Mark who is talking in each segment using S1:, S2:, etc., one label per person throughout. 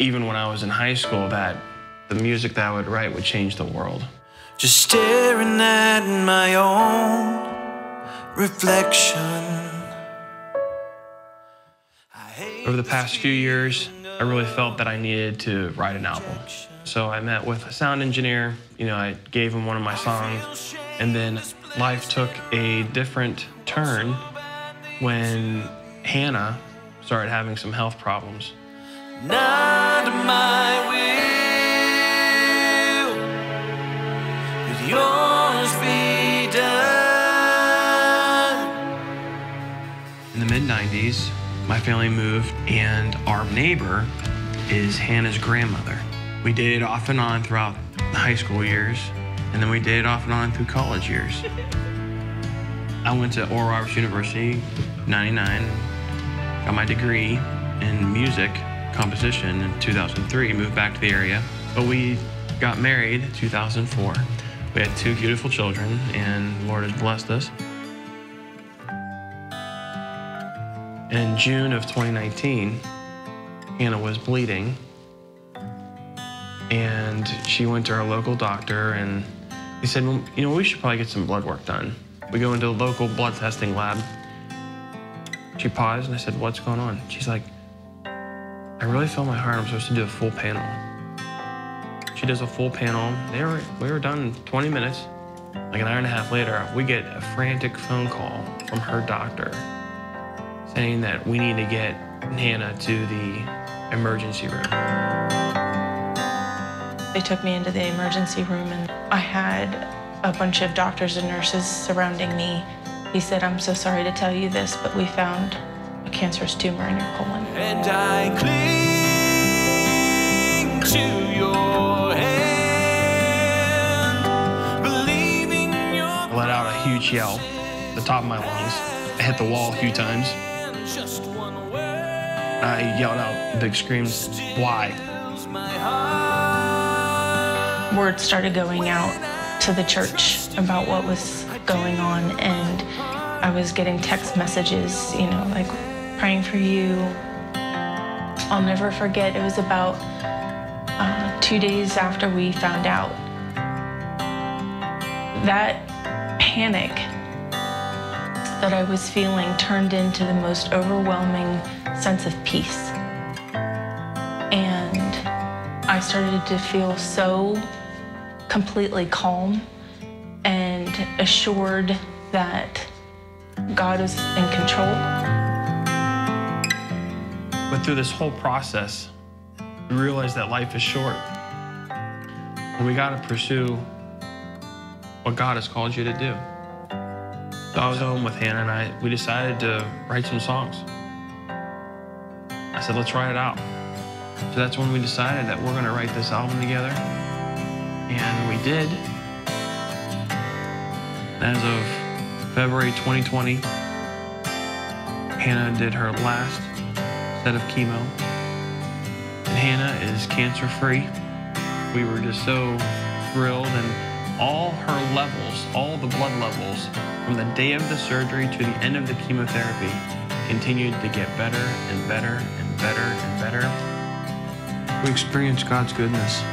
S1: even when I was in high school, that the music that I would write would change the world.
S2: Just staring at my own reflection.
S1: Over the past few years, I really felt that I needed to write an album. So I met with a sound engineer, I gave him one of my songs, and then life took a different turn when Hannah started having some health problems.
S2: Not my will, but yours be done.
S1: In the mid-90s, my family moved, and our neighbor is Hannah's grandmother. We dated off and on throughout the high school years, and then we dated off and on through college years. I went to Oral Roberts University, 99, got my degree in music composition in 2003, moved back to the area, but we got married in 2004. We had 2 beautiful children, and the Lord has blessed us. In June of 2019, Hannah was bleeding, and she went to our local doctor, and he said, well, we should probably get some blood work done. We go into the local blood testing lab. She paused, and I said, what's going on? She's like, I really feel my heart. I'm supposed to do a full panel. She does a full panel. We were done in 20 minutes. Like an hour and a half later, we get a frantic phone call from her doctor saying that we need to get Hannah to the emergency room.
S3: They took me into the emergency room, and I had a bunch of doctors and nurses surrounding me. He said, I'm so sorry to tell you this, but we found a cancerous tumor in your colon.
S2: And I cling to your hand, believing your
S1: I let out a huge yell, the top of my lungs. I hit the wall a few times.
S2: just one word.
S1: I yelled out big screams, why?
S2: My heart.
S3: Word started going out to the church about what was going on, and I was getting text messages, like praying for you. I'll never forget, it was about 2 days after we found out. That panic that I was feeling turned into the most overwhelming sense of peace. And I started to feel so completely calm and assured that God was in control.
S1: But through this whole process, we realized that life is short. And we gotta pursue what God has called you to do. So I was home with Hannah, and we decided to write some songs. I said, let's write it out. So that's when we decided that we're gonna write this album together. And we did. As of February 2020, Hannah did her last set of chemo. And Hannah is cancer-free. We were just so thrilled, and all her levels, all the blood levels, from the day of the surgery to the end of the chemotherapy, continued to get better and better and better and better. We experienced God's goodness,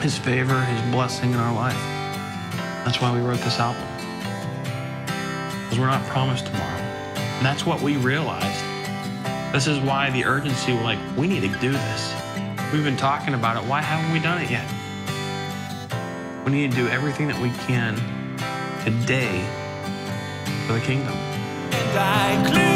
S1: His favor, His blessing in our life. That's why we wrote this album. Because we're not promised tomorrow. And that's what we realized. This is why the urgency, we need to do this. We've been talking about it. Why haven't we done it yet? We need to do everything that we can today for the kingdom.
S2: And I cling